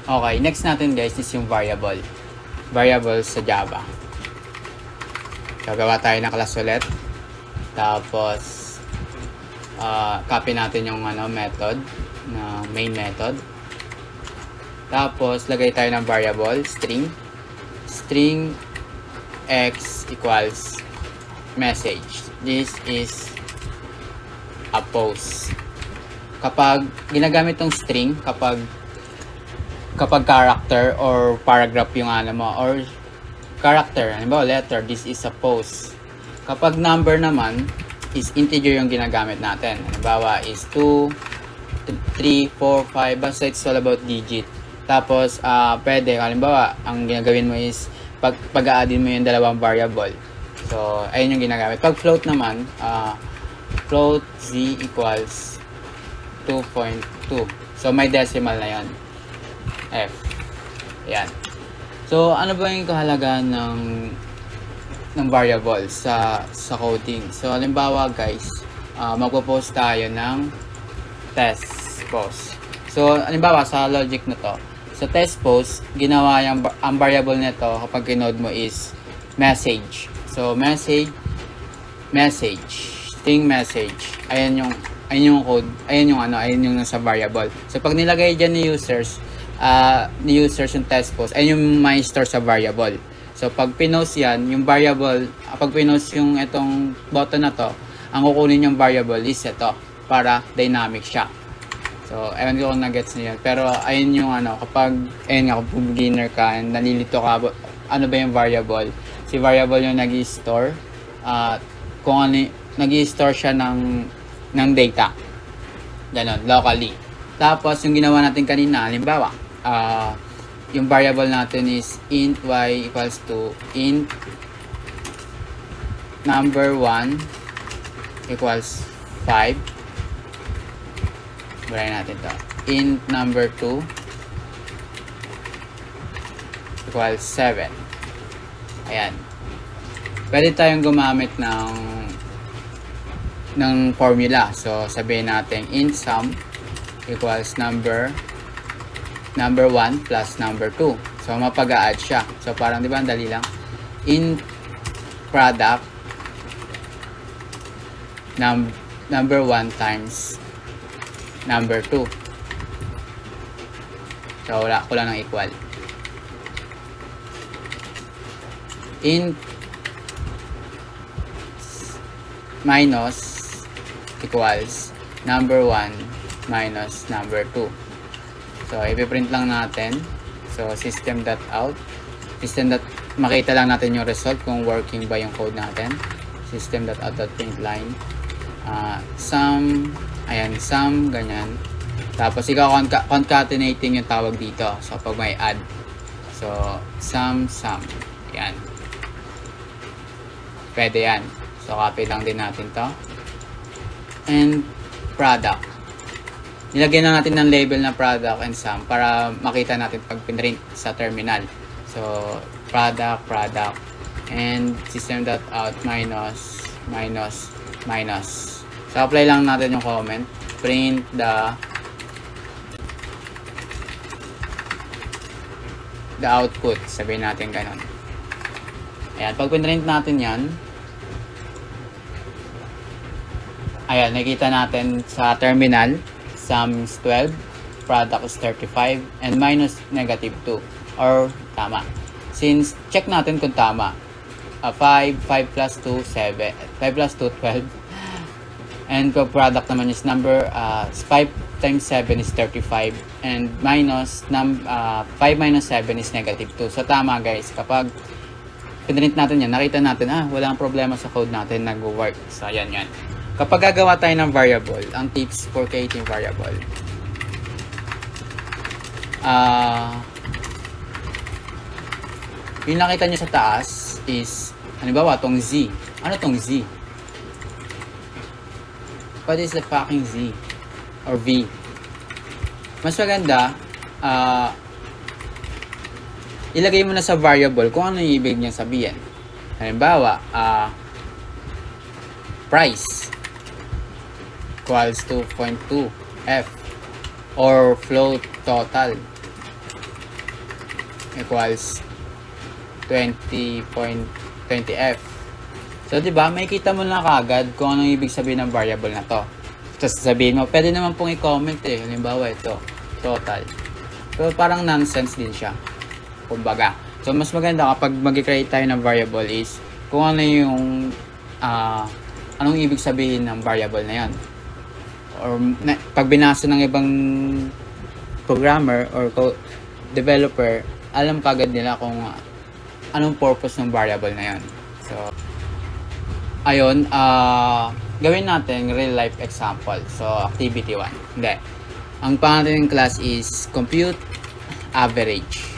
Okay, next natin guys is yung variable. Variable sa Java. Gagawa tayo ng class ulit. Tapos, copy natin yung method, na main method. Tapos, lagay tayo ng variable, string. String x equals message. This is a post. Kapag ginagamit tong string, kapag character or paragraph yung or character, halimbawa letter, this is a post. Kapag number naman, is integer yung ginagamit natin. Halimbawa is 2, 3, 4, 5, basta it's all about digit. Tapos, pwede, halimbawa, ang ginagawin mo is, pag-a-addin mo yung dalawang variable. So, ayun yung ginagamit. Pag float naman, float z equals 2.2. So, may decimal na yon. F. Ayan. So, ano ba yung kahalagahan ng variable sa coding? So, halimbawa guys, magpo-post tayo ng test post. So, halimbawa sa logic na to, sa test post, ginawa ang variable nito kapag kinode mo is message. So, message, string message. Ayan yung code, ayan yung nasa variable. So, pag nilagay dyan ni users yung test post, ayun yung may store sa variable. So, pag pinost yan, yung variable, pag pinost yung itong button na to, ang kukunin yung variable is ito, para dynamic siya. So, ewan ko kung na-gets nyo yun. Pero, ayun yung kapag beginner ka, and nalilito ka, ano ba yung variable? Si variable yung nag-i-store, kung nag-i-store siya ng data. Ganon, locally. Tapos, yung ginawa natin kanina, halimbawa, yung variable natin is int y equals to int number 1 equals 5. Burahin natin to. Int number 2 equals 7. Ayan. Pwede tayong gumamit ng formula. So, sabihin natin int sum equals number 1 plus number 2. So, mapag-a-add siya. So, parang, di ba, ang dali lang. Int product number 1 times number 2. So, wala ko lang ng equal. Int minus equals number 1 minus number 2. So, ipiprint lang natin. So, system.out. Makita lang natin yung result kung working ba yung code natin. System.out.println. Sum, ayan, sum, ganyan. Tapos, concatenating yung tawag dito. So, pag may add. So, sum. Ayan. Pwede yan. So, copy lang din natin to. And, product. Nilagyan na natin ng label na product and sum para makita natin pag pinrint sa terminal. So, product, and system.out minus. So, apply lang natin yung comment. Print the output. Sabihin natin ganun. Ayan, pag pinrint natin yan, ayan, nakita natin sa terminal, sum is 12, product is 35, and minus negative 2. Or tama. Since, check natin kung tama. 5 plus 2, 7. 5 plus 2, 12. And kung product naman is number, 5 times 7 is 35. And minus, 5 minus 7 is negative 2. So, tama guys. Kapag pinrint natin yan, nakita natin, walang problema sa code natin, nag-work. So, yan. Kapag gagawa tayo ng variable, ang tips for creating variable, yung nakita nyo sa taas is, halimbawa, tong z. Ano tong z? What is the fucking z? Or v? Mas maganda, ilagay mo na sa variable kung ano yung ibig niyang sabihin. Halimbawa, price equals 2.2 f or float total equals 20.20f. So, di ba, may kita mo na kagad kung anong ibig sabihin ng variable na to. Tapos sabihin mo, pwede naman pong i-comment eh. Halimbawa, ito, total. So, parang nonsense din siya. Kumbaga. So, mas maganda kapag mag-create tayo ng variable is kung ano yung anong ibig sabihin ng variable na yan. Or pag binasa ng ibang programmer or developer, alam kagad nila kung anong purpose ng variable na yan. So, ayun, gawin natin real life example. So, activity 1. Hindi. Ang pangalan ng class is compute average.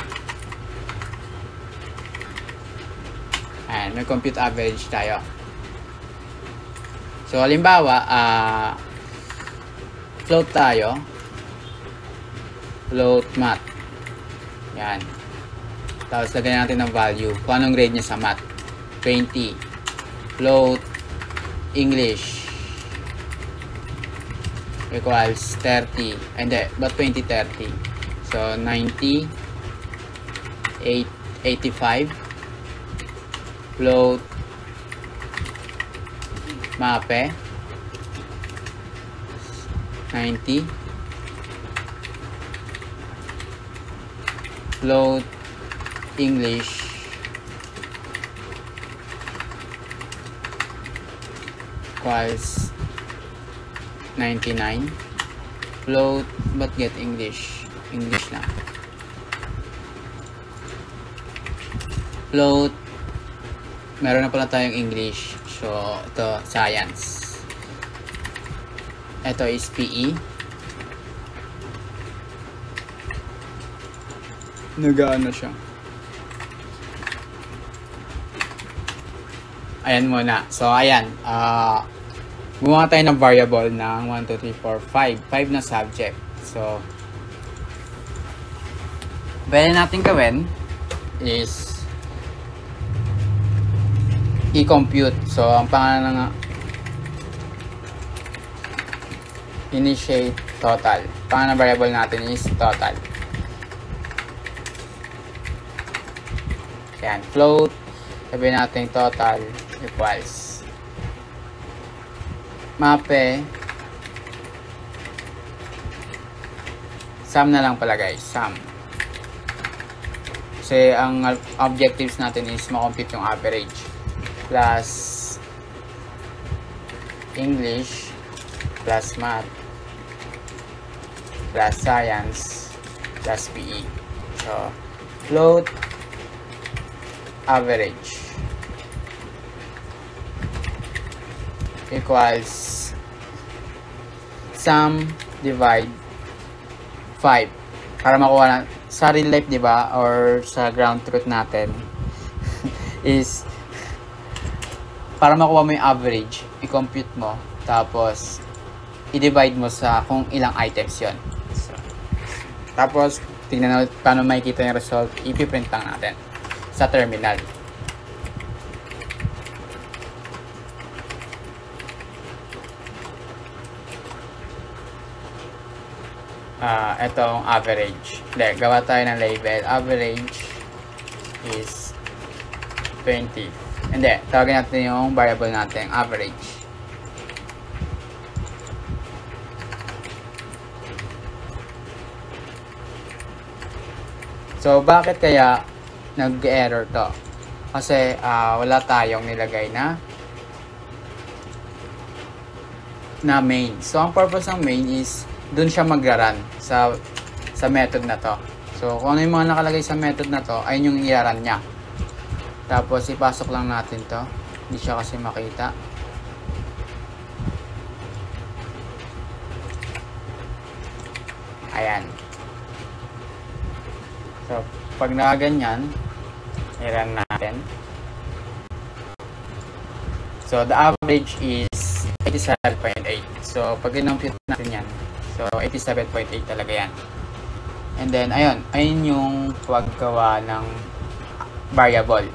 Ayan, may compute average tayo. So, halimbawa, float tayo. Float math. Yan. Tapos, lagyan natin ng value. Kung anong grade niya sa math. 20. Float English equals 30. Hindi, but 20, 30. So, 90. 85. Float MAPE 90. Float English equals 99. Float, but get English na. Float, meron na pala tayong English. So, ito, science. Ito is PE. Nagaano siya. Ayan muna. So, ayan. Gumawa tayo ng variable ng 1, 2, 3, 4, 5. 5 na subject. So, pwede natin gawin is i-compute. So, ang pangalan ng initiate total. Pangalan ng variable natin is total. Yan. Float. Sabihin natin total equals MAPE sum na lang pala guys. Sum. Kasi ang objectives natin is ma-compute yung average. Plus English plus math plus science plus PE. So, float average equals sum divide 5 para makuha na sa real life, di ba, or sa ground truth natin is para makuha mo yung average, i-compute mo, tapos i-divide mo sa kung ilang items yon. So, tapos tingnan natin paano makikita yung result, ipiprint lang natin sa terminal. Ito ang average. Hindi, gawa tayo ng label. Average is 20. Hindi, tawagin natin yung variable natin, average. So, bakit kaya nag-error to? Kasi wala tayong nilagay na main. So, ang purpose ng main is dun siya magra-run sa method na to. So, kung ano yung mga nakalagay sa method na to, ayun yung i-run niya. Tapos, ipasok lang natin to. Hindi siya kasi makita. Ayan. So, pag nakaganyan, i-run natin. So, the average is 87.8. So, pag in-compute natin yan, so, 87.8 talaga yan. And then, ayun yung paggawa ng variable.